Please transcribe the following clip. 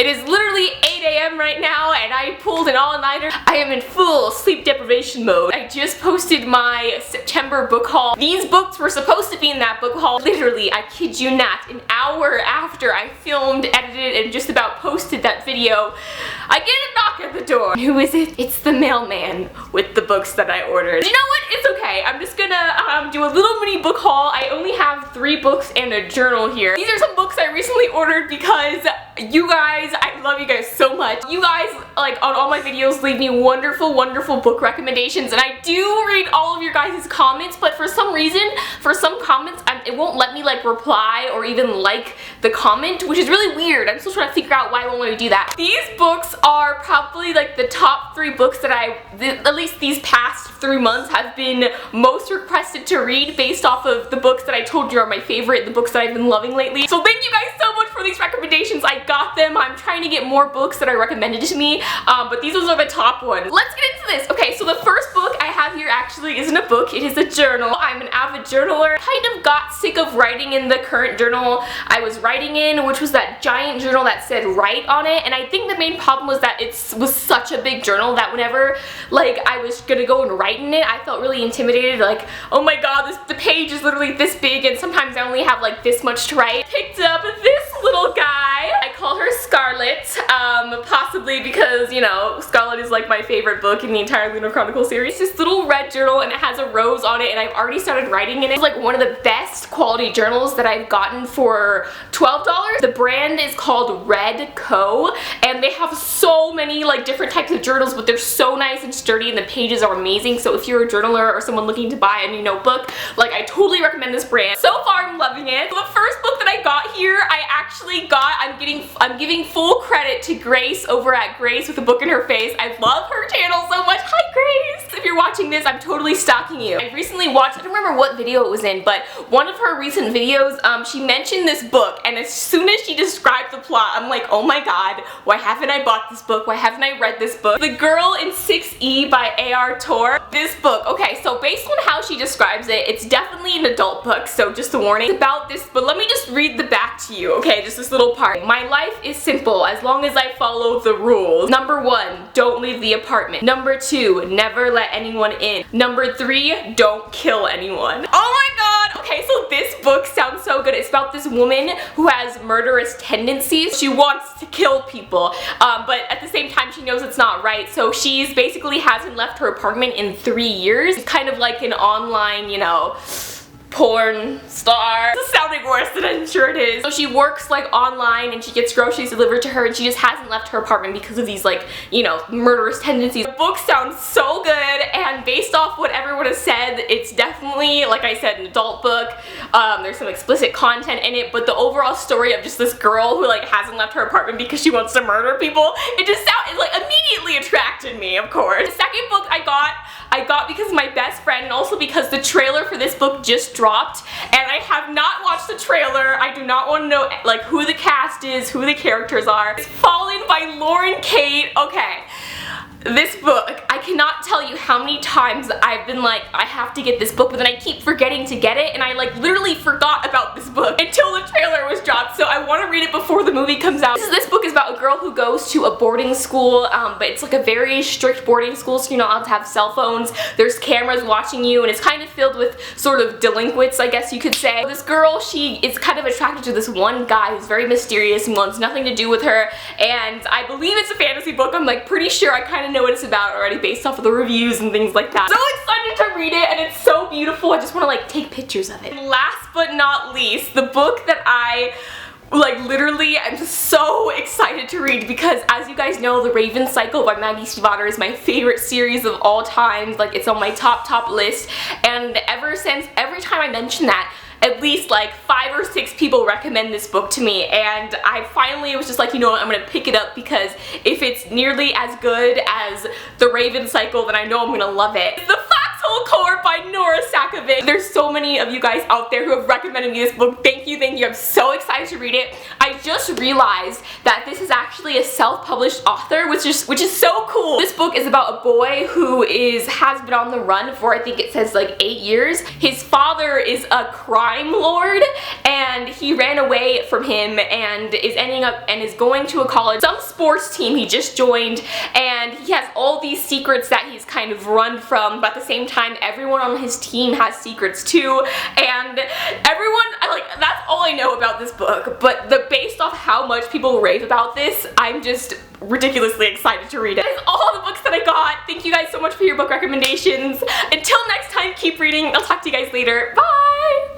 It is literally 8 a.m. right now and I pulled an all-nighter. I am in full sleep deprivation mode. I just posted my September book haul. These books were supposed to be in that book haul. Literally, I kid you not, an hour after I filmed, edited, and just about posted that video, I get a knock at the door. Who is it? It's the mailman with the books that I ordered. You know what? It's okay. I'm just gonna do a little mini book haul. I only have 3 books and a journal here. These are some books I recently ordered because you guys, I love you guys so much. You guys, like, on all my videos leave me wonderful, wonderful book recommendations, and I do read all of your guys' comments, but for some reason, for some comments, it won't let me, like, reply or even like the comment, which is really weird. I'm still trying to figure out why it won't let me do that. These books are probably, like, the top 3 books that at least these past 3 months have been most requested to read based off of the books that I told you are my favorite, the books that I've been loving lately. So thank you guys so much for these recommendations. I got them. I'm trying to get more books that are recommended to me, but these ones are the top ones. Let's get into this. Okay, so the first book I have here actually isn't a book, it is a journal. I'm an avid journaler. Kind of got sick of writing in the current journal I was writing in, which was that giant journal that said write on it, and I think the main problem was that it was such a big journal that whenever, like, I was gonna go and write in it, I felt really intimidated, like, oh my god, the page is literally this big and sometimes I only have like this much to write. Picked up this little guy. I call her Scarlet, possibly because, you know, Scarlet is like my favorite book in the entire Lunar Chronicle series. It's this little red journal and it has a rose on it, and I've already started writing in it. It's like one of the best quality journals that I've gotten for $12. The brand is called Red Co, and they have so many like different types of journals, but they're so nice and sturdy and the pages are amazing. So if you're a journaler or someone looking to buy a new notebook, like, I totally recommend this brand. So far I'm loving it. The first book that I got here, I actually got, I'm giving full credit to Grace over at Grace with a book in her face. I love her channel so much. Hi Grace! If you're watching this, I'm totally stalking you. I recently watched, I don't remember what video it was in, but one of her recent videos, she mentioned this book, and as soon as she described the plot, I'm like, oh my god, why haven't I bought this book? Why haven't I read this book? The Girl in 6E by A.R. Tor. This book, okay, so based on how she describes it, it's definitely an adult book, so just a warning. It's about this, but let me just read the back to you, okay, just this little part. My life is simple as long as I follow the rules. Number 1, don't leave the apartment. Number 2, never let anyone in. Number 3, don't kill anyone. Oh my god! Okay, so this book sounds so good. It's about this woman who has murderous tendencies. She wants to kill people, but at the same time she knows it's not right, so she's basically hasn't left her apartment in 3 years. It's kind of like an online, you know, porn star. This is sounding worse than I'm sure it is. So she works like online and she gets groceries delivered to her, and she just hasn't left her apartment because of these, like, you know, murderous tendencies. The book sounds so good, and based off what everyone has said, it's definitely, like I said, an adult book. There's some explicit content in it, but the overall story of just this girl who, like, hasn't left her apartment because she wants to murder people, it just sounded, like, immediately attracted me, of course. The second book I got because of my best friend, and also because the trailer for this book just dropped, and I have not watched the trailer. I do not want to know, like, who the cast is, who the characters are. It's Fallen by Lauren Kate. Okay. This book, I cannot tell you how many times I've been like, I have to get this book, but then I keep forgetting to get it, and I, like, literally forgot about this book until the trailer was dropped, so I want to read it before the movie comes out. This book is about a girl who goes to a boarding school, but it's like a very strict boarding school, so you're not allowed to have cell phones. There's cameras watching you, and it's kind of filled with sort of delinquents, I guess you could say. This girl, she is kind of attracted to this one guy who's very mysterious and wants nothing to do with her, and I believe it's a fantasy book. I'm, like, pretty sure I kind of know what it's about already based off of the reviews and things like that. So excited to read it, and it's so beautiful. I just want to, like, take pictures of it. And last but not least, the book that I, like, literally I'm just so excited to read, because as you guys know, The Raven Cycle by Maggie Stiefvater is my favorite series of all time. Like, it's on my top list, and every time I mention that, at least like 5 or 6 people recommend this book to me, and I finally was just like, you know what, I'm gonna pick it up, because if it's nearly as good as The Raven Cycle, then I know I'm gonna love it. It's the Flat So Horrified by Nora Sakovic. There's so many of you guys out there who have recommended me this book. Thank you, thank you. I'm so excited to read it. I just realized that this is actually a self-published author, which is so cool. This book is about a boy who has been on the run for, I think it says like 8 years. His father is a crime lord and he ran away from him and is ending up and is going to a college, some sports team he just joined, and he has all these secrets that he's kind of run from, but at the same time everyone on his team has secrets too, and that's all I know about this book, but based off how much people rave about this, I'm just ridiculously excited to read it. That is all the books that I got. Thank you guys so much for your book recommendations. Until next time, keep reading. I'll talk to you guys later. Bye!